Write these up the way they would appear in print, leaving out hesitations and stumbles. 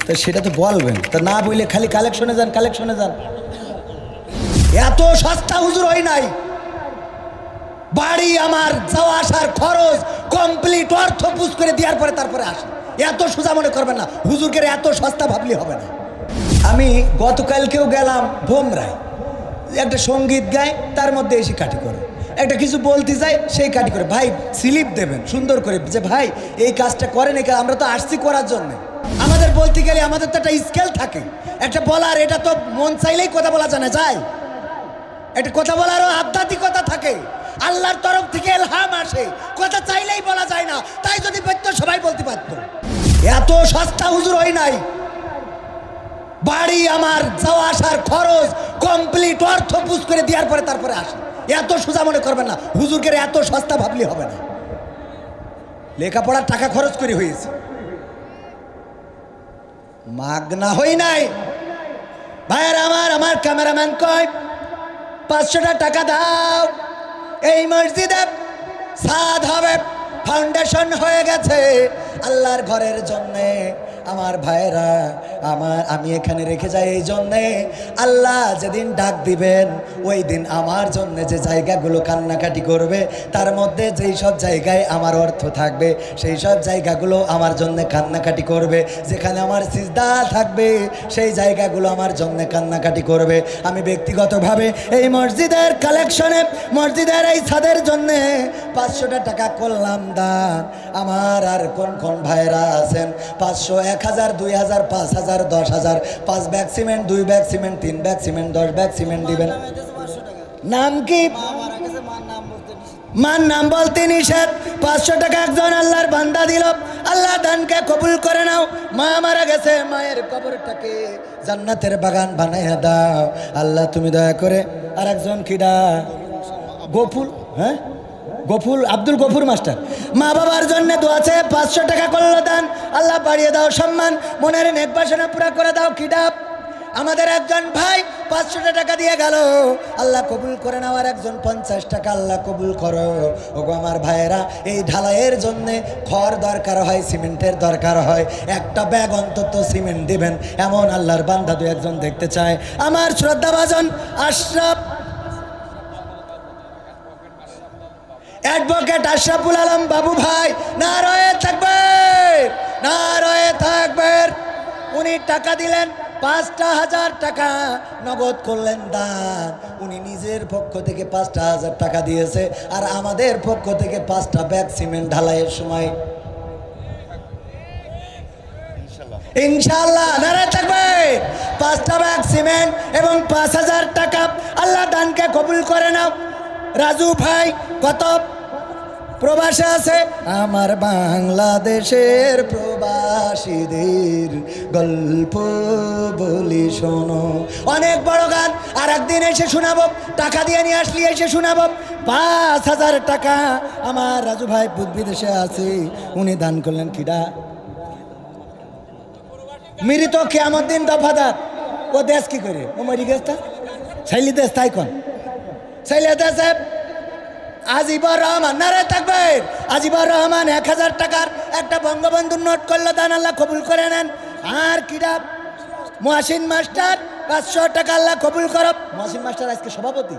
তো সেটা তো বলবেন, তা না বললে খালি কালেকশনে যান কালেকশনে যান। এত সস্তা হুজুর হয় নাই। বাড়ি আমার যাওয়া আসার খরচ কমপ্লিট অর্থ পুষ করে দেওয়ার পরে তারপরে আসে। এত সোজা মনে করবেন না, হুজুরকে এত সস্তা ভাবলে হবে না। আমি গতকালকেও গেলাম ভোমরায়, একটা সঙ্গীত গায়, তার মধ্যে এসে কাটি করে, একটা কিছু বলতে যাই সেই কাটি করে। ভাই স্লিপ দেবেন সুন্দর করে যে ভাই এই কাজটা করেন, এই আমরা তো আসছি করার জন্য। আমাদের বলতে গেলে আমাদের তো একটা স্কেল থাকে, একটা বলার, এটা তো মন চাইলেই কথা বলা জানা যায়, একটা কথা বলারও আধ্যাত্মিকতা থাকে, আল্লাহর তরফ থেকে ইলহাম আসে, কথা চাইলেই বলা যায় না। তাই যদি বলতো সবাই বলতে পারতো। এত সস্তা হুজুর হয় নাই। বাড়ি আমার যাওয়া আসার খরচ কমপ্লিট অর্থ পুষ করে দেওয়ার পরে তারপরে আসে। এত সোজা মনে করবেন না, হুজুরকে এত সস্তা ভাবলে হবে না। লেখাপড়ার টাকা খরচ করে হয়েছে, মাগনা হই নাই। ভাইয়ের আমার ক্যামেরাম্যান কয় 500 টাকা দাও, এই মসজিদে সাদ হবে, ফাউন্ডেশন হয়ে গেছে আল্লাহর ঘরের জন্যে। আমার ভাইরা আমি এখানে রেখে যাই এই জন্যে, আল্লাহ যেদিন ডাক দিবেন ওই দিন আমার জন্য যে জায়গাগুলো কান্নাকাটি করবে, তার মধ্যে যেই সব জায়গায় আমার অর্থ থাকবে সেই সব জায়গাগুলো আমার জন্য কান্নাকাটি করবে। যেখানে আমার সিজদা থাকবে সেই জায়গাগুলো আমার জন্য কান্নাকাটি করবে। আমি ব্যক্তিগতভাবে এই মসজিদের কালেকশনে, মসজিদের এই ছাদের জন্যে 500 টাকা করলাম দান। আমার আর কোন কোন ভাইরা আছেন 500, 1000, 2000, 5000, 10000, 5 bag cement, 2 bag cement, 3 bag cement, 10 bag cement দিবেন। নাম কি? মান নাম বলতে নিষেধ। 500 টাকা একজন আল্লাহর বান্দা দিল, আল্লাহ দানকে কবুল করে নাও। মা মারা গেছে, মায়ের কবরটাকে জান্নাতের বাগান বানাইয়া দাও আল্লাহ তুমি দয়া করে। আর একজন কিডা গফুর, হ্যাঁ গফুর, আব্দুল গফুর মাস্টার, মা বাবার জন্য দোয়া চেয়ে 500 টাকা করলো দান। আল্লাহ বাড়িয়ে দাও সম্মান, মনের নেক বাসনা পুরা করে দাও। কিডা আমাদের একজন ভাই 500 টাকা দিয়ে গেল, আল্লাহ কবুল করে নেওয়ার একজন 50 টাকা আল্লাহ কবুল করো। ওগো আমার ভাইয়েরা, এই ঢালাইয়ের জন্যে খড় দরকার হয়, সিমেন্টের দরকার হয়, একটা ব্যাগ অন্তত সিমেন্ট দিবেন এমন আল্লাহর বান্দা দু একজন দেখতে চায়। আমার শ্রদ্ধাভাজন আশরাফ অ্যাডভোকেট আশরাফুল আলম বাবু ভাই, নারায়ে তাকবীর, নারায়ে তাকবীর। উনি টাকা দিলেন 5,000 টাকা নগদ করলেন দান। উনি নিজের পক্ষ থেকে 5,000 টাকা দিয়েছে, আর আমাদের পক্ষ থেকে 5টা ব্যাগ সিমেন্ট ঢালাইয়ের সময় ইনশাআল্লাহ নারায়ে তাকবীর 5টা ব্যাগ সিমেন্ট এবং 5,000 টাকা আল্লাহ দানকে কবুল করে নাও। রাজু ভাই কত প্রবাসে আছে, আমার বাংলাদেশের প্রবাসীদের গল্প বলি শোনো। অনেক বড় গান, আর একদিন এসে শোনাবো, টাকা দিয়ে নিয়ে আসলি এসে শোনাবো। 5,000 টাকা আমার রাজু ভাই বিদেশে আছে, উনি দান করলেন। কিডা মৃত কিয়ামত দিন দফাদার, ও দেশ কি করে, ও মরি গেছে শৈলী দেশ, তাই কোন শৈলী দেশে আজিবর রহমান, নারায়ে তাকবীর, আজিবর রহমান 1000 টাকার একটা বঙ্গবন্ধুর নোট করলো দান, আল্লাহ কবুল করে নেন। আর কিডা মহসিন মাস্টার 500 টাকা আল্লাহ কবুল করো। মহসিন মাস্টার আজকে সভাপতি,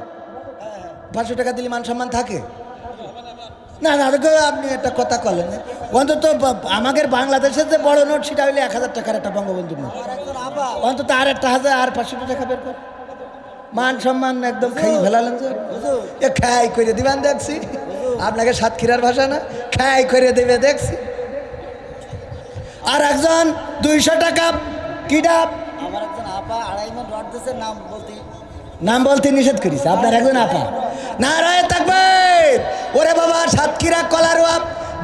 500 টাকা দিলে মান সম্মান থাকে না? না আপনি একটা কথা বলেন, অন্তত আমাদের বাংলাদেশের যে বড় নোট সেটা হইলে 1000 টাকার একটা বঙ্গবন্ধুর নোট, অন্তত আর একটা 1000 আর 500 টাকা বের কর। মান সম্মান একদম খাই ফেলালেন যে, এ খাই করে দিবেন দেখছি। আপনাকে সাতক্ষীরার ভাষা না, খাই করে দেবে দেখছি। আর একজন 200 টাকা। কিডা আমার একজন আপা 2.5 মণ রড দিয়েছে, নাম বলতে নিষেধ করিস। আপনার একজন আপা, নারায়ে তাকবীর। ওরে বাবা, সাতক্ষীরা কলারোয়া,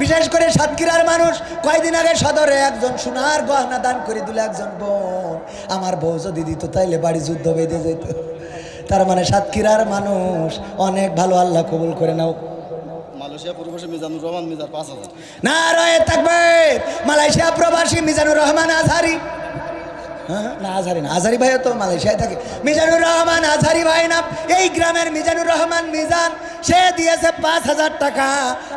বিশেষ করে সাতক্ষীরার মানুষ। কয়দিন আগে সদরে একজন সোনার গহনা দান করে দিল একজন বোন। আমার বউ যদি দিত তাইলে বাড়ি যুদ্ধ বেঁধে যেত। তার মানে সাতক্ষীরার মানুষ অনেক ভালো, আল্লাহ কবুল করে নাও। মালয়েশিয়া প্রবাসী মিজানুর রহমান মিজার 5,000। নারায়ে তাকবীর। মালয়েশিয়া প্রবাসী মিজানুর রহমান আজহারি হ্যাঁ না আজহারি না, আজহারি ভাইও তো মালয়েশিয়ায় থাকে। মিজানুর রহমান আজহারি ভাই না, এই গ্রামের মিজানুর রহমান মিজান, সে দিয়েছে 5,000 টাকা।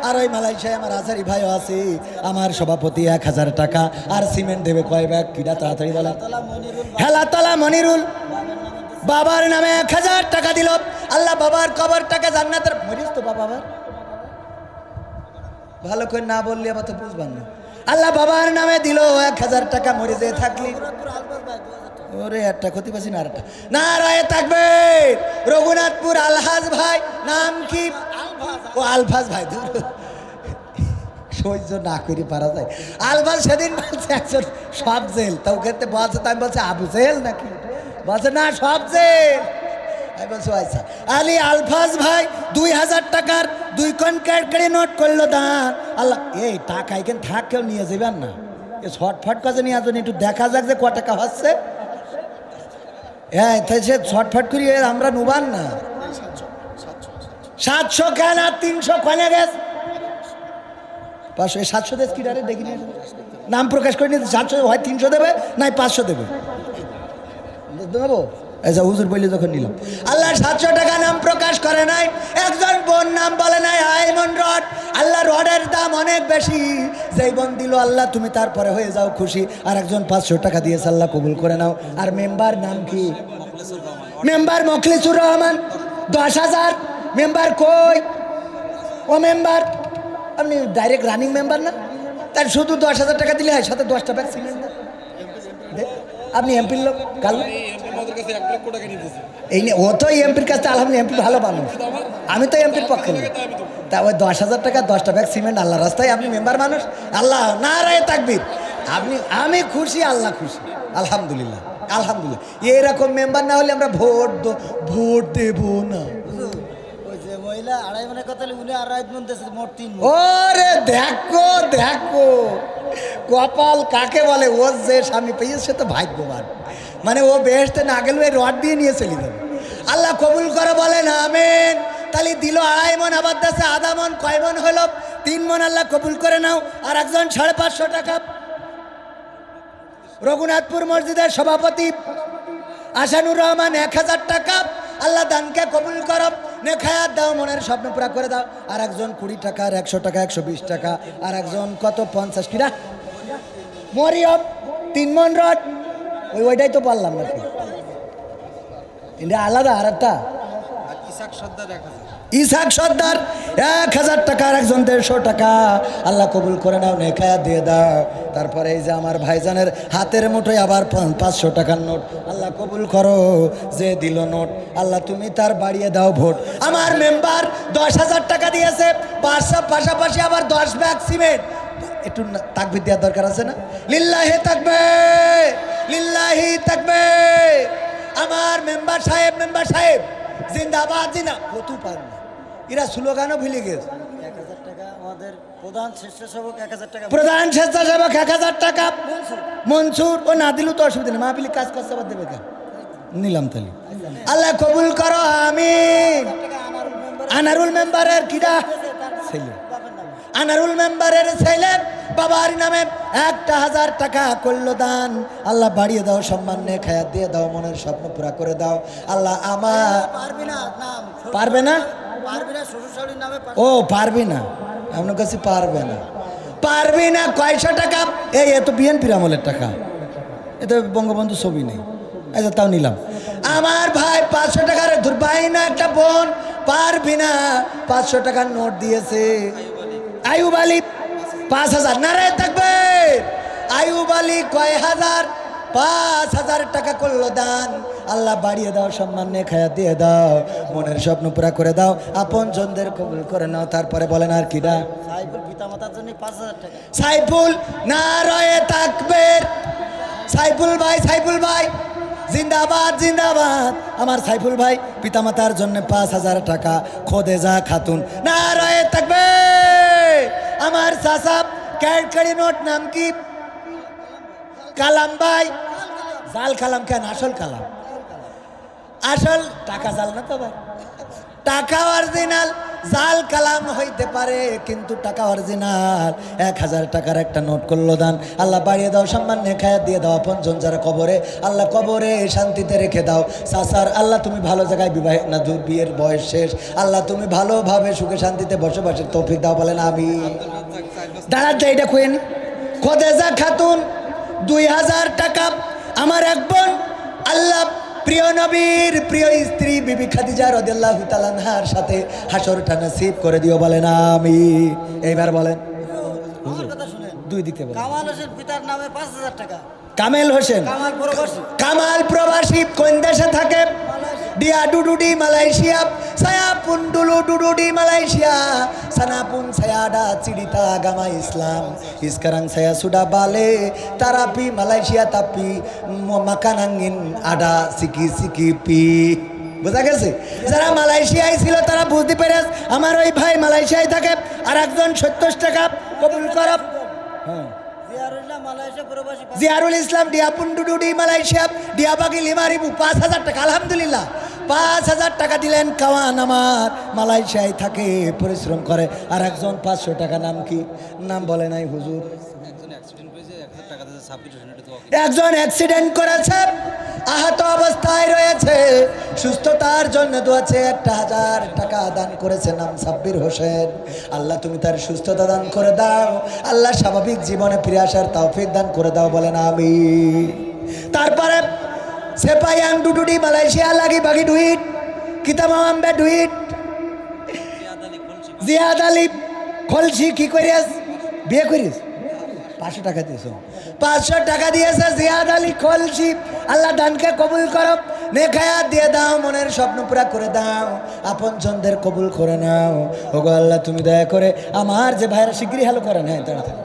আর ওই মালয়েশিয়ায় আমার আজহারি ভাইও আছে, আমার সভাপতি 1,000 টাকা। আর সিমেন্ট দেবে কয় ব্যাগ, কিটা তাড়াতাড়ি বলা। হেলাতলা মনিরুল বাবার নামে 1,000 টাকা দিল। আল্লাহ বাবার কবরটাকে জান্নাতের, মরিস তো বাবা আবার ভালো করে না বললে আবার তো বুঝবেন না। আল্লাহ বাবার নামে দিল 1,000 টাকা, মরে যেয়ে থাকলি ওরে একটা ক্ষতি পাচ্ছি না। আর একটা না রায় থাকবে রঘুনাথপুর আলহাজ ভাই, নাম কি? ও আলফাজ ভাই, সহ্য না করে পারা যায়। আলফাজ সেদিন বলছে একজন সব জেল, তা ওখানে বলছে, তাই বলছে আবু জেল নাকি, বলছে না সব জেল। আমি বলছি আচ্ছা। আলী আলফাজ ভাই 2,000 টাকার 2 কনকার নোট করলো দান। আল্লাহ এই টাকা এখানে থাক, কেউ নিয়ে যাবেন না, এ শর্টফট কাজে নিয়ে আসবেন, একটু দেখা যাক যে ক টাকা হচ্ছে। হ্যাঁ তাই সে শর্টফট করি আমরা নুবান না। 700 কেন আর 300 কনে গেছে 500, 700 দেশ কি ডারে দেখি নাম প্রকাশ করে নিয়ে 700 হয় 300 দেবে নাই 500 দেবে দেবো। আচ্ছা হুজুর বললে যখন নিলাম, আল্লাহ 700 টাকা নাম প্রকাশ করে নাই। একজন বোন নাম বলে নাই আইমন রড। আল্লাহ রডের দাম অনেক বেশি, যেই বোন দিল আল্লাহ তুমি তারপরে হয়ে যাও খুশি। আর একজন 500 টাকা দিয়েছে, আল্লাহ কবুল করে নাও। আর মেম্বার নাম কি? মেম্বার মখলিসুর রহমান 10,000। মেম্বার কই? ও মেম্বার আপনি ডাইরেক্ট রানিং মেম্বার না, তার শুধু 10,000 টাকা দিলে হয়, সাথে 10টা ব্যাগ সিমেন্ট দেন। আপনি এমপির লোক, কাল এই নিয়ে ও তো এমপির কাছে আলহামদুলিল্লাহ এমপি ভালো মানুষ, আমি তো এমপির পক্ষে না। তা ওই 10,000 টাকা 10টা ব্যাগ সিমেন্ট আল্লাহ রাস্তায়, আপনি মেম্বার মানুষ। আল্লাহ নারায়ে তাকবীর। আপনি আমি খুশি, আল্লাহ খুশি, আলহামদুলিল্লাহ আলহামদুলিল্লাহ। এরকম মেম্বার না হলে আমরা ভোট দেব না। ওই যে মহিলা আড়াই মনে কথা উনি আড়াই মন দিয়েছে, মোট 3 মণ। ওরে দেখো দেখো কপাল কাকে বলে, ও যে স্বামী পেয়েছে সে তো ভাগ্যবান। মানে ও বেহেশতে না গেলে রড দিয়ে নিয়ে চলে যাবে। আল্লাহ কবুল করে বলেন আমিন। তাহলে দিল 2.5 মণ, আবার দেশে আধা মণ, কয় মণ হলো? 3 মণ। আল্লাহ কবুল করে নাও। আর একজন 550 টাকা, রঘুনাথপুর মসজিদের সভাপতি আসানুর রহমান 1,000 টাকা। আল্লাহ দানকে কবুল করো, নেখায়াত দাও, মনের স্বপ্ন পুরা করে দাও। আর একজন 20 টাকা, আর 100 টাকা, 120 টাকা। আর একজন কত 50 কিনা মরিয়ম 3 মণ রড। ওইটাই তো পারলাম নাকি, এটা আলাদা। আর একটা ইসাক সর্দার 1,000 টাকা, আর একজন 150 টাকা। আল্লাহ কবুল করে নাও, নেখায়াত দিয়ে দাও। তারপরে এই যে আমার ভাইজানের হাতের মুঠোয় আবার 500 টাকার নোট, আল্লাহ কবুল করো। যে দিল নোট আল্লাহ তুমি তার বাড়িয়ে দাও ভোট। আমার মেম্বার 10,000 টাকা দিয়েছে, পাশাপাশি আবার 10 ব্যাগ সিমেন্ট। একটু তাকবীর দেওয়ার দরকার আছে না? লিল্লাহি তাকবীর, লিল্লাহি তাকবীর। আমার মেম্বার সাহেব জিন্দাবাদ জিনা কত পারে না, এরা স্লোগানও ভুলে গেছে। 1,000 টাকা আমাদের প্রধান স্বেচ্ছাসেবক 1,000 টাকা। প্রধান স্বেচ্ছাসেবক 1,000 টাকা মনসুর। ও না দিলেও তো অসুবিধা নেই, মাহফিলে কাজ করতে আবার দেবে কেন? নিলাম তাহলে। আল্লাহ কবুল করো আমিন। আনারুল মেম্বারের কিরা ছেলে, আনারুল মেম্বারের ছেলে বাবার নামে 1,000 টাকা করলো দান। আল্লাহ বাড়িয়ে দাও, সম্মান নে খায়াত দিয়ে দাও, মনের স্বপ্ন পুরা করে দাও। আল্লাহ আমার পারবি না নাম, পারবে না, পারবি না শ্বশুর শাশুড়ির নামে। ও পারবি না, আপনার কাছে পারবে না, পারবি না। 100 টাকা, এই এত বিএনপির আমলের টাকা, এতে বঙ্গবন্ধু ছবি নেই। আচ্ছা তাও নিলাম। আমার ভাই 500 টাকার দুর্বাই না একটা বোন, পারবি না 500 টাকার নোট দিয়েছে। আয়ুব আলী 5,000, নারায়ে তাকবীর। আয়ুব আলী কয় হাজার? 5,000 টাকা করলো দান। আল্লাহ বাড়িয়ে দাও, সম্মান নে খায়াত দিয়ে দাও, মনের স্বপ্ন পুরা করে দাও, আপন জনদের কবুল করে নাও। তারপরে বলেন আর কিডা? সাইফুল পিতামাতার জন্য 5,000 টাকা। সাইফুল, নারায়ে তাকবীর। সাইফুল ভাই জিন্দাবাদ জিন্দাবাদ। আমার সাইফুল ভাই পিতামাতার জন্য 5,000 টাকা। খোদেজা খাতুন, নারায়ে তাকবীর। আমার চাচা ক্যাডকারি নোট, নাম কি? কালাম ভাই। জাল কালাম কেন? আসল কালাম, আসল টাকা জাল না তো ভাই, টাকা অরিজিনাল। জাল কালাম হইতে পারে কিন্তু টাকা অরিজিনাল। 1000 টাকার একটা নোট করলো দান, আল্লাহ বাড়িয়ে দাও, সম্মান নেখায়াত দিয়ে দাও আপনজন যারা কবরে, আল্লাহ কবরে শান্তিতে রেখে দাও। সাসার আল্লাহ তুমি ভালো জায়গায় বিবাহ না, দূর বিয়ের বয়স শেষ, আল্লাহ তুমি ভালোভাবে সুখে শান্তিতে বসবাসের তৌফিক দাও, বলেন আমি। দাঁড়াতে এটা কইনি। খোদেজা খাতুন 2000 টাকা। আমার এক বোন আল্লাহ প্রিয় নবীর প্রিয় স্ত্রী বিবি খাদিজা রাদিয়াল্লাহু তাআলা আনহার সাথে হাসরটা নসিব করে দিও, বলেন আমি। এইবার বলেন আমার কথা শুনেন, দুই দিকে বলেন। কামাল হোসেন পিতার নামে 5000 টাকা। কামেল হোসেন, কামাল প্রবাসী, কামাল প্রবাসী, কোন দেশে থাকে? ডিয়া ডুডুডি মালয়েশিয়া, সায়াপুন ডুলু ডুডুডি মালয়েশিয়া, সানাপুন সায়াডা চিডিতা গামা ইসলাম, ইসকারাং saya sudah bale, terapi Malaysia tapi makanangin ada siki-sikipi। বোঝা গেছে? যারা মালয়েশিয়ায় ছিল তারা বুঝতে পেরে আমার ওই ভাই মালয়েশিয়ায় থাকে, আর একজন 70 টাকা কবুল করো। হ্যাঁ, জিয়ারুল্লাহ মালয়েশিয়া প্রবাসী, জিয়ারুল ইসলাম ডিয়াপুন ডুডুডি মালয়েশিয়া, ডিয়াবাগি লিমারিবু 5000 টাকা। আলহামদুলিল্লাহ 5000 টাকা দিলেন। কাওয়ান আমার মালয়েশিয়ায় থাকে, পরিশ্রম করে। আর একজন 500 টাকা, নাম কি? নাম বলে নাই হুজুর। একজন অ্যাক্সিডেন্ট করেছে, আহত অবস্থায় রয়েছে, সুস্থতার জন্য দোয়াছে 1000 টাকা দান করেছে, নাম সাব্বির হোসেন। আল্লাহ তুমি তার সুস্থতা দান করে দাও, আল্লাহ স্বাভাবিক জীবনে ফিরে আসার তৌফিক দান করে দাও, বলেন আমি। তারপরে সেপাইয়াং ডুডুডি মালয়েশিয়া লাগি বাগি ডুইট, কিতামাম্বে ডুইট, জিয়াদ আলী খলসি কি করিস? বিয়ে করিস? 500 টাকা দিয়েছ, 500 টাকা দিয়েছে জিয়াদ আলী খলসি। আল্লাহ দানকে কবুল করো, নেখায়াত দিয়ে দাও, মনের স্বপ্ন পুরা করে দাও, আপন জনদের কবুল করে নাও। ওগো আল্লাহ তুমি দয়া করে আমার যে ভাইরা শিগগিরই হ্যালো করেন। হ্যাঁ তাড়াতাড়ি।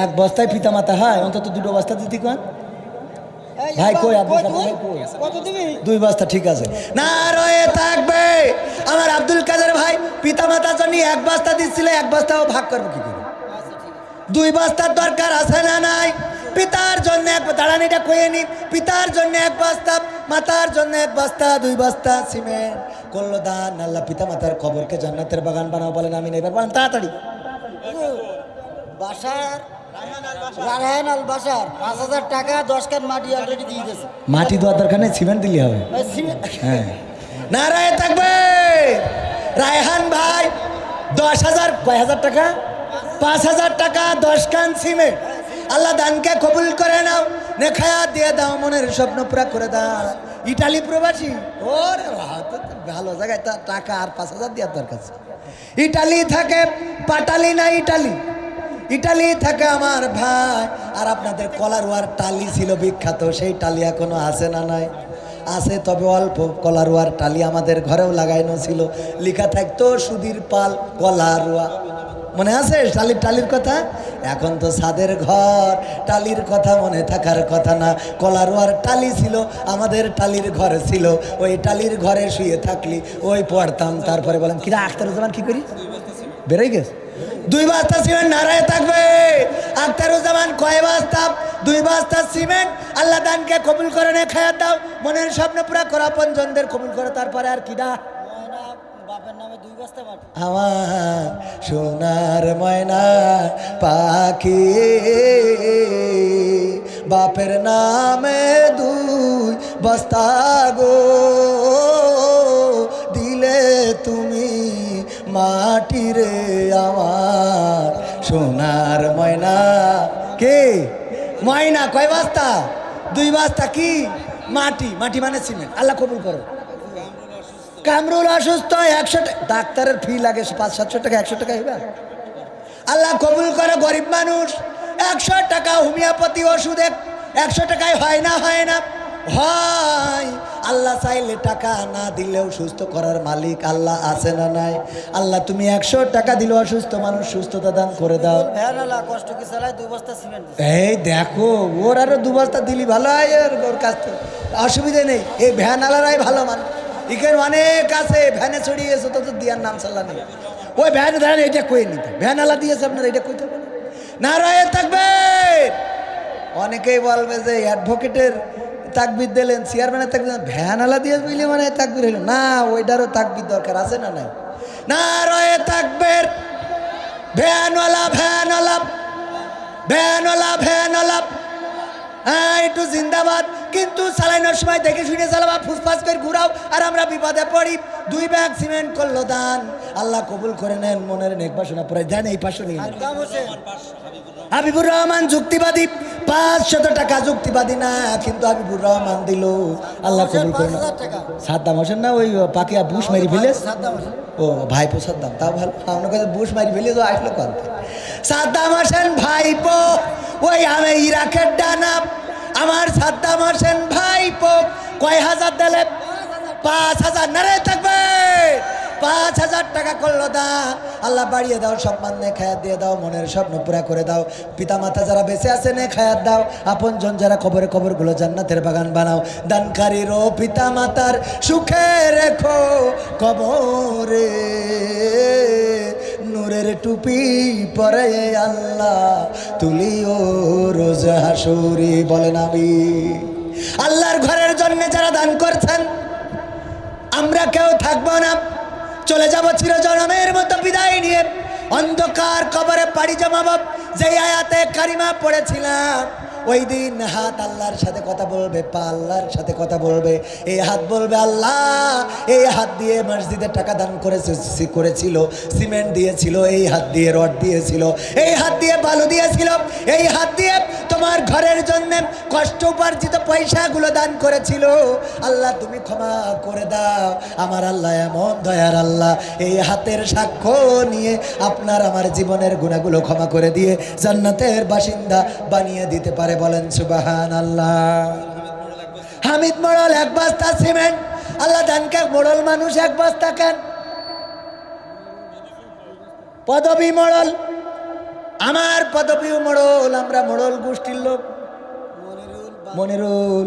এক বস্তায় পিতা মাতা হয়, অন্তত 2 বস্তা দিতে কোন ভাই? কই আব্দুল কাদের ভাই কই? কত দিবি? 2 বস্তা ঠিক আছে না, রয়ে থাকবে। আমার আব্দুল কাদের ভাই পিতা মাতার জন্য 1 বস্তা দিচ্ছিল, 1 বস্তাও ভাগ করবো কি করে? 2 বস্তার দরকার আছে না নাই? পিতার জন্য দাঁড়ান, এটা কয়ে নি। পিতার জন্য 1 বস্তা, মাতার জন্য 1 বস্তা, 2 বস্তা সিমেন্ট করলো দান। আল্লাহ পিতা মাতার কবরকে জান্নাতের বাগান বানাও, বলেন আমি। এবার বলেন তাড়াতাড়ি। বাসার রায়হান আল বাসার 5000 টাকা 10 কান মাটি অলরেডি দিয়ে দিয়েছে। মাটি দেওয়ার দরকার নেই, সিমেন্ট দিলে হবে। হ্যাঁ, নারায় থাকবে। রায়হান ভাই 10,000, কয় হাজার টাকা? 5,000 টাকা, 10 কান সিমেন্ট। আল্লাহ দানকে কবুল করে নাও, নেখায়াত দিয়ে দাও, মনের স্বপ্ন পুরা করে দাও। ইটালি প্রবাসী, ওরে ভালো জায়গায় তার টাকা আর 5,000 দেওয়ার দরকার। ইটালি থাকে, পাটালি না ইটালি, ইটালি থাকে আমার ভাই। আর আপনাদের কলারোয়ার টালি ছিল বিখ্যাত, সেই টালি এখনো আছে না নাই? আছে, তবে অল্প। কলারোয়ার টালি আমাদের ঘরেও লাগাইনো ছিল, লেখা থাকতো সুধীর পাল কলারোয়া। মনে আছে টালির কথা? এখন তো ছাদের ঘর, টালির কথা মনে থাকার কথা না। কলারোয়ার টালি ছিল, আমাদের টালির ঘর ছিল, ওই টালির ঘরে শুয়ে থাকলি ওই পড়তাম। তারপরে বলেন কিরা আখতারুজ্জামান কি করি? বেরোই গেছে। 2 বস্তা সিমেন্ট, নারায় থাকবে। আখতারুজ্জামান কয় বস্তা? 2 বস্তা সিমেন্ট। আল্লাহ দানকে কবুল করে নেখায়াত দাও, মনের স্বপ্ন পুরা করো, আপন জনদের কবুল করো। তারপরে আর কিডা? বাপের নামে 2 বস্তা মাটি। আমার সোনার ময়না পাখি, বাপের নামে 2 বস্তা গো দিলে তুমি মাটি রে আমার সোনার ময়না। কে ময়না? কয় বস্তা? 2 বস্তা। কি মাটি? মাটি মানে সিমেন্ট। আল্লাহ কবুল করো। কামরুল অসুস্থ, 100 টাকা ডাক্তারের ফি লাগে, 500-700 টাকা, 100 টাকা হইবা। আল্লাহ কবুল করে। গরিব মানুষ 100 টাকা হোমিওপ্যাথি ওষুধ 100 টাকায় হয় না? হয় না? হয়। আল্লাহ চাইলে টাকা না দিলেও সুস্থ করার মালিক আল্লাহ আছে না নাই? আল্লাহ তুমি 100 টাকা দিলে অসুস্থ মানুষ সুস্থতা দান করে দাও। ভ্যানালা কষ্ট কি চালায় 2 বস্তা সিমেন্ট। এই দেখো, ওর আরো 2 বস্তা দিলি ভালো হয়, ওর কাছ থেকে অসুবিধে নেই। এই ভ্যানালারাই ভালো মানুষ। এখানে অনেক আছে ভ্যানে ছড়িয়েছে, তো দিয়ার নাম চাল্লা নেই। ওই ভ্যানে ধরেন এটা কই নিতে, ভ্যানালা দিয়েছে আপনার, এটা কইতে হবে না। রয়ে থাকবে। অনেকেই বলবে যে অ্যাডভোকেটের তাকবির দিলেন, চেয়ারম্যানের তাকবির ভ্যানালা দিয়ে বুঝলে মানে তাকবির হইল না, ওইটারও তাকবির দরকার আছে না নাই? না রয়ে তাকবের, ভ্যানওয়ালা ভ্যানওয়ালা ভ্যানওয়ালা ভ্যানওয়ালা, হ্যাঁ একটু জিন্দাবাদ। কিন্তু চালানোর সময় দেখে শুনে চালাবা, ফুসফাস করে ঘুরাও আর আমরা বিপদে পড়ি। 2 ব্যাগ সিমেন্ট করলো দান, আল্লাহ কবুল করে নেন। মনের নেক বাসনা পরে দেন। এই পাশে নিয়ে হাবিবুর রহমান যুক্তিবাদী, 500 টাকা যুক্তিবাদী না, কিন্তু হাবিবুর রহমান দিল, আল্লাহ কবুল করে নেন। সাদ্দাম হোসেন না, ওই পাকিয়া বুশ মারি ফেলে, ও ভাইপো সাদ্দাম, তাও ভালো। আপনার কাছে বুশ মারি ফেলে তো আসলো কাঁদতে। সাদ্দাম হোসেন ভাইপো, ওই আমি ইরাকের ডানা, আমার সাদ্দাম হোসেন ভাইপো। কয় হাজার দিলে? 5000। নারে থাকবে, 5000 টাকা করলো দা। আল্লাহ বাড়িয়ে দাও, সম্মান নে খায়াত দিয়ে দাও, মনের স্বপ্ন পুরা করে দাও। পিতা মাতা যারা বেঁচে আছে নে খায়াত দাও, আপন জন যারা কবরে, কবরগুলো জান্নাতের বাগান বানাও। দানকারীর ও পিতা মাতার সুখে রেখো কবরে, নূরের টুপি পরে আল্লাহ তুলিও রোজ হাসুরি। বলেন আমি। আল্লাহর ঘরের জন্য যারা দান করছেন, আমরা কেউ থাকবো না, চলে যাব চিরজনমের মতো বিদায় নিয়ে। অন্ধকার কবরে পাড়ি জমাব। যে আয়াতে কারিমা পড়েছিলাম, ওই দিন হাত আল্লাহর সাথে কথা বলবে, পা আল্লাহর সাথে কথা বলবে। এই হাত বলবে আল্লাহ, এই হাত দিয়ে মসজিদে টাকা দান করেছিল, সিমেন্ট দিয়েছিল, এই হাত দিয়ে রড দিয়েছিল, এই হাত দিয়ে বালু দিয়েছিল, এই হাত দিয়ে তোমার ঘরের জন্য কষ্ট উপার্জিত পয়সাগুলো দান করেছিল। আল্লাহ তুমি ক্ষমা করে দাও। আমার আল্লাহ এমন দয়ার আল্লাহ, এই হাতের সাক্ষ্য নিয়ে আপনার আমার জীবনের গুনাহগুলো ক্ষমা করে দিয়ে জান্নাতের বাসিন্দা বানিয়ে দিতে পারে। বলেন সুবহানাল্লাহ। হামিদ মোড়ল 1 বস্তা সিমেন্ট, আল্লাহ দানকে মোড়ল মানুষ 1 বস্তা কেন? পদবী মোড়ল, আমার পদবীও মোড়ল, আমরা মোড়ল গোষ্ঠীর লোক। মনিরুল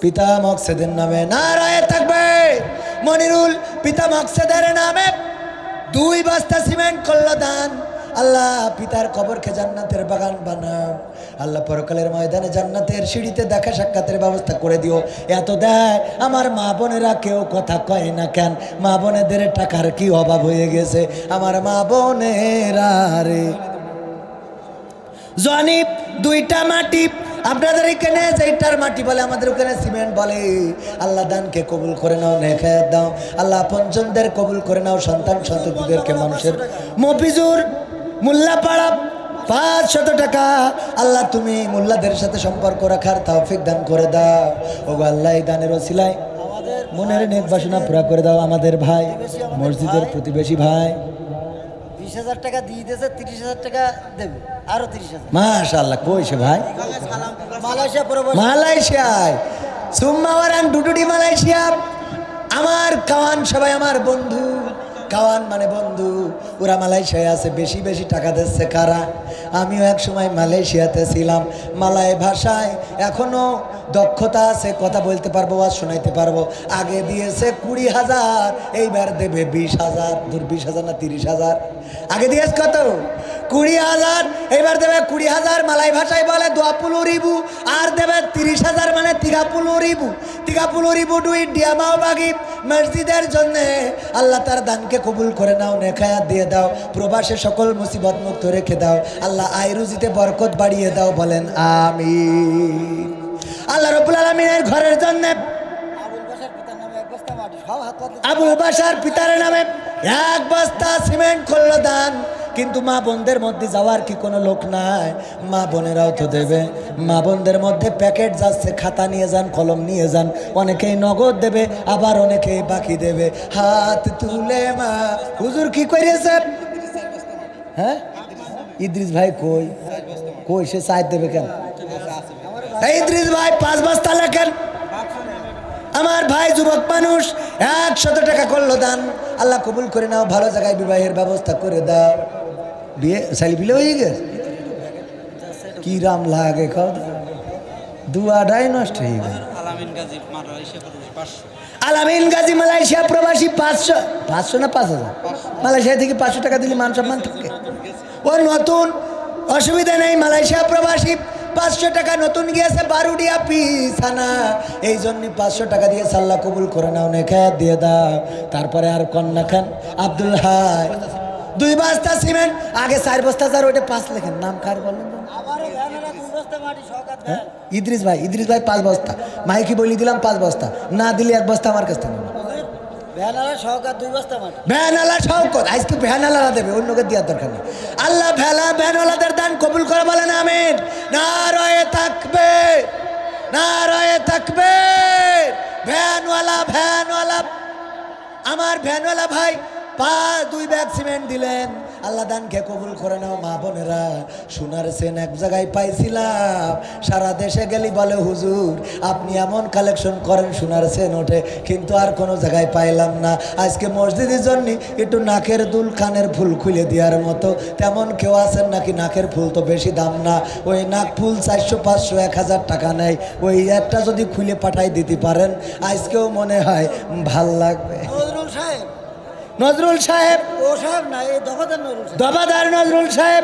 পিতা মকসেদের নামে, নারায়ে তাকবীর। মনিরুল পিতা মকসেদের নামে 2 বস্তা সিমেন্ট করলো দান। আল্লাহ পিতার কবরকে জান্নাতের বাগান বানাও। আল্লাহ পরকালের ময়দানে জান্নাতের সিঁড়িতে দেখা সাক্ষাতের ব্যবস্থা করে দিও। এত দেয়, আমার মা বোনেরা কেউ কথা কয় না কেন? মা বোনেদের টাকার কি অভাব হয়ে গেছে? আমার মা বোনেরা রে জনিপ 2টা মাটি, আপনাদের এখানে যেটার মাটি বলে আমাদের ওখানে সিমেন্ট বলে। আল্লাহ দানকে কবুল করে নাও, নেখায়াত দাও। আল্লাহ আপনজনদের কবুল করে নাও, সন্তান সন্ততিদেরকে মানুষের। মফিজুর মোল্লাপাড়া 500 টাকা। আল্লাহ তুমি মোল্লাদের সাথে সম্পর্ক রাখার তৌফিক দান করে দাও। ওগো আল্লাহ, এই দানের ওসিলায় মনের নেক বাসনা পুরা করে দাও। আমাদের ভাই, মসজিদের প্রতিবেশী ভাই 20,000 টাকা দিয়ে দিয়েছে, 30,000 টাকা দেবে, আরো 30,000। মাশাআল্লাহ। কইছে ভাই? মালয়েশিয়া প্রবাসী। মালয়েশিয়ায় সুম্মাওয়ারান ডুডুডি মালয়েশিয়া। আমার কাওয়ান সবাই আমার বন্ধু, কাওয়ান মানে বন্ধু। ওরা মালয়েশিয়ায় আছে, বেশি বেশি টাকা দিচ্ছে কারা? আমিও এক সময় মালয়েশিয়াতে ছিলাম। মালয় ভাষায় এখনো দক্ষতা আছে, কথা বলতে পারবো, আর শোনাইতে পারবো। আগে দিয়েছে 20,000, এইবার দেবে 20,000। দূর 20,000 না 30,000? আগে দিয়েছে কত? 20,000, এইবার দেবে 20,000। মালাই ভাষায় বলে 20,000, আর দেবে 30,000, মানে 30,000। 30,000 ডুই ডিয়ামাও বাগি মসজিদের জন্য। আল্লাহ তার দানকে কবুল করে নাও, নেখায়াত দিয়ে দাও, প্রবাসে সকল মুসিবত মুক্ত রেখে দাও। আল্লাহ আয় রুজিতে বরকত বাড়িয়ে দাও। বলেন আমিন। আল্লাহ রাব্বুল আলামিনের ঘরের জন্য আবুল বাশার পিতার নামে 1 বস্তা সিমেন্ট করলো দান। কিন্তু মা বোনদের মধ্যে যাওয়ার কি কোনো লোক নাই? মা বোনেরাও তো দেবে। মা বোনদের মধ্যে প্যাকেট যাচ্ছে, খাতা নিয়ে যান, কলম নিয়ে যান। অনেকেই নগদ দেবে, আবার অনেকেই বাকি দেবে। হাত তুলে মা। হুজুর কি করেছে? হ্যাঁ, ইদ্রিস ভাই কই কই সে চাই দেবে কেন? ইদ্রিস ভাই 5 বস্তা লেখেন। আমার ভাই যুবক মানুষ 100 টাকা করলো দান। আল্লাহ কবুল করে নাও, ভালো জায়গায় বিবাহের ব্যবস্থা করে দাও। বিয়ে সালি বিলে হয়ে গেছে, কি রাম লাগে খাও, দুয়াটাই নষ্ট হয়ে গেল। আলামিন গাজী মালয়েশিয়া প্রবাসী 500 না 5,000? মালয়েশিয়া থেকে 500 টাকা দিলে মান সম্মান থাকে। ও নতুন, অসুবিধা নেই। মালয়েশিয়া প্রবাসী 500 টাকা নতুন গিয়েছে বারুডিয়া পিছানা, এই জন্য 500 টাকা দিয়ে আল্লাহ কবুল করে নাও, নেখায়াত দিয়ে দাও। তারপরে আর কন্যা খান আব্দুল হাই 2 বস্তা সিমেন্ট, আগে 4 বস্তা, যার ওইটা 5 লেখেন, নাম কার বলেন তো? আমারও ভ্যানেরা 2 বস্তা মাটি শওকত হ্যাঁ? ভ্যান। ইদ্রিস ভাই 5 বস্তা, মাইকি বলি দিলাম 5 বস্তা, না দিলে 1 বস্তা আমার কাছ থেকে নেবেন। ভ্যানেরা শওকত 2 বস্তা মাটি। ভ্যানওয়ালা শওকত আজকে ভ্যানওয়ালা দেবে, অন্যকে দেওয়ার দরকার নেই। আল্লাহ ভ্যানওয়ালাদের দান কবুল করে বলেন আমিন। নারায়ে তাকবীর, নারায়ে তাকবীর। ভ্যানওয়ালা আমার ভ্যানওয়ালা ভাই 2 ব্যাগ সিমেন্ট দিলেন, আল্লাহ দানকে কবুল করে নাও। মা বোনেরা, সোনার চেন এক জায়গায় পাইছিলাম, সারা দেশে গেলি বলে হুজুর আপনি এমন কালেকশন করেন সোনার চেন ওঠে, কিন্তু আর কোনো জায়গায় পাইলাম না। আজকে মসজিদের জন্য একটু নাকের দুল কানের ফুল খুলে দেওয়ার মতো তেমন কেউ আছেন নাকি? নাকের ফুল তো বেশি দাম না, ওই নাক ফুল 400 500 1000 টাকা নেয়, ওই একটা যদি খুলে পাঠাই দিতে পারেন আজকেও মনে হয় ভাল লাগবে। নজরুল সাহেব, নজরুল সাহেব, ও সাহেব না, এই দফাদার নজরুল সাহেব, দফাদার নজরুল সাহেব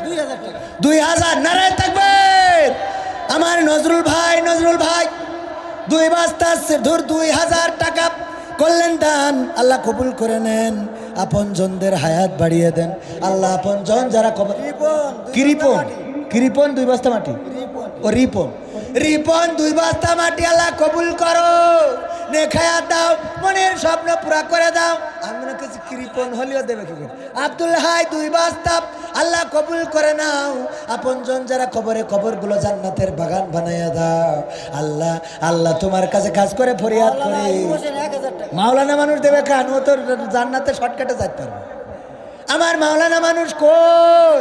2000 টাকা। 2000, নারায়ে তাকবীর। আমার নজরুল ভাই 2 বস্তা ধর 2000 টাকা করলেন দান, আল্লাহ কবুল করে নেন। আপনজনদের হায়াত বাড়িয়ে দেন আল্লাহ। আপনজন যারা কবর, কৃপন 2 বস্তা মাটি, ও রিপন 2 বস্তা মাটি আল্লাহ কবুল করো, নেখায়াত দাও, মনের স্বপ্ন পুরা করে দাও। আমি মনে করছি কৃপন হলেও দেবে কি করে। আব্দুল হাই 2 বস্তা আল্লাহ কবুল করে নাও। আপনজন যারা কবরে, কবরগুলো জান্নাতের বাগান বানাইয়া দাও আল্লাহ। আল্লাহ তোমার কাছে কাজ করে ফরিয়াদ করে, হোসেন 1000 টাকা। মাওলানা মানুষ দেবে কান, ও তো জান্নাতে শর্টকাটে যাইতে পারবে। আমার মাওলানা মানুষ কই?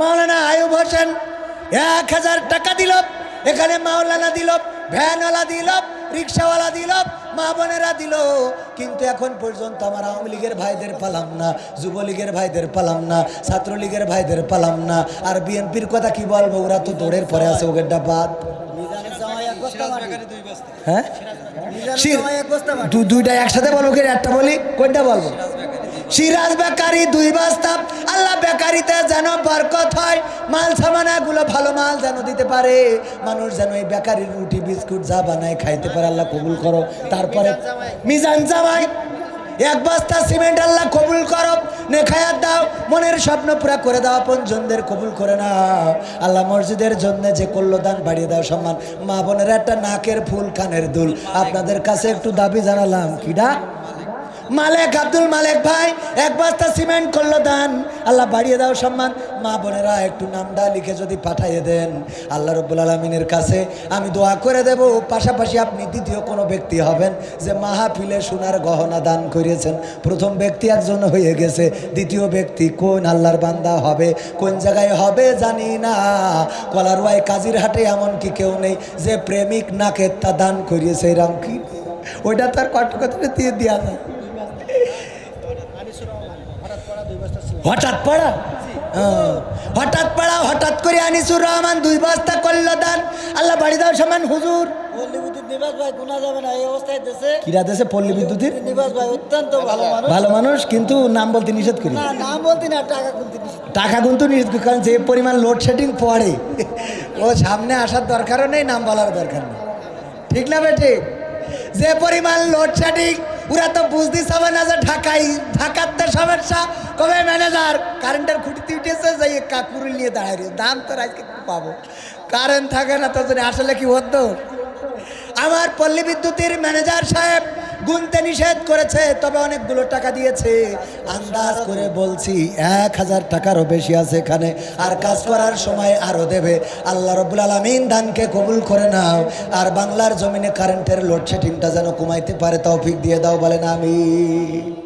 মাওলানা আয়ুব হোসেন 1000 টাকা দিল, এখানে মাওলানা দিল, ভ্যানওয়ালা দিল, রিক্সাওয়ালা দিল, মা বোনেরা দিল, কিন্তু এখন পর্যন্ত আমার আওয়ামী লীগের ভাইদের পালাম না, যুবলীগের ভাইদের পালাম না, ছাত্রলীগের ভাইদের পালাম না। আর বিএনপির কথা কি বলবো, ওরা তো দৌড়ের পরে আছে, ওদের বাদ। মিজানের জামাই 1 বস্তা মাটি। হ্যাঁ, মিজানের জামাই 1 বস্তা মাটি। দুইটা একসাথে বলবো কি একটা বলি? কোনটা বলবো? সিরাজ বেকারি 2 বস্তা, আল্লাহ বেকারিতে যেন বরকত হয়, মাল সামানাগুলো ভালো মাল যেন দিতে পারে, মানুষ যেন এই বেকারির রুটি বিস্কুট যা বানায় খাইতে পারে, আল্লাহ কবুল করো। তারপরে মিজান জামাই 1 বস্তা সিমেন্ট আল্লাহ কবুল করো, নেখায়াত দাও, মনের স্বপ্ন পুরা করে দাও, আপনজনদের কবুল করে নাও আল্লাহ। মসজিদের জন্য যে করলো দান বাড়িয়ে দাও সম্মান। মা বোনের একটা নাকের ফুল কানের দুল আপনাদের কাছে একটু দাবি জানালাম, কিডা? মালেক, আব্দুল মালেক ভাই 1 বস্তা সিমেন্ট করলো দান, আল্লাহ বাড়িয়ে দাও সম্মান। মা বোনেরা একটু নামটা লিখে যদি পাঠিয়ে দেন, আল্লাহ রব্বুল আলামিনের কাছে আমি দোয়া করে দেব। পাশাপাশি আপনি দ্বিতীয় কোনো ব্যক্তি হবেন যে মাহফিলে সোনার গহনা দান করেছেন। প্রথম ব্যক্তি একজন হয়ে গেছে, দ্বিতীয় ব্যক্তি কোন আল্লাহর বান্দা হবে, কোন জায়গায় হবে জানি না। কলারওয়াই কাজিরহাটে এমন কি কেউ নেই যে প্রেমিক নাকের তা দান করিয়েছে, এরকম কি? ওইটা তার কটকথা দিয়ে দেওয়া যায়। হঠাৎ পড়া হঠাৎ করে আনিসুর রহমান 2 বস্তা করল দান, আল্লাহ বাড়ি দাও সমান। হুজুর পল্লী বিদ্যুৎ নিবাস ভাই গুনা যাবে না, এই অবস্থায় দেশে কিরা দেশে পল্লী বিদ্যুতের নিবাস ভাই অত্যন্ত ভালো মানুষ। ভালো মানুষ, কিন্তু নাম বলতে নিষেধ করি। না, নাম বলতে না, টাকা গুনতে নিষেধ। টাকা কিন্তু নিষেধ করি, কারণ যে পরিমাণ লোডশেডিং পড়ে ও সামনে আসার দরকারও নেই, নাম বলার দরকার নেই, ঠিক না বেটি? যে পরিমাণ লোডশেডিং, ওরা তো বুঝতেই হবে না যে ঢাকাতে সমস্যা। কবে ম্যানেজার কারেন্টের খুঁটিতে উঠেছে, যাই কাকুরি নিয়ে দাঁড়ায়, দাম তো আজকে পাবো, কারেন্ট থাকে না তো আসলে কি হতো। আমার পল্লী বিদ্যুতের ম্যানেজার সাহেব গুনতে নিষেধ করেছে, তবে অনেকগুলো টাকা দিয়েছে। আন্দাজ করে বলছি 1000 টাকারও বেশি আছে এখানে, আর কাজ করার সময় আরও দেবে। আল্লাহ রব্বুল আলামিন দানকে কবুল করে নাও, আর বাংলার জমিনে কারেন্টের লোডশেডিংটা যেন কমাইতে পারে তৌফিক দিয়ে দাও, বলেন আমিন।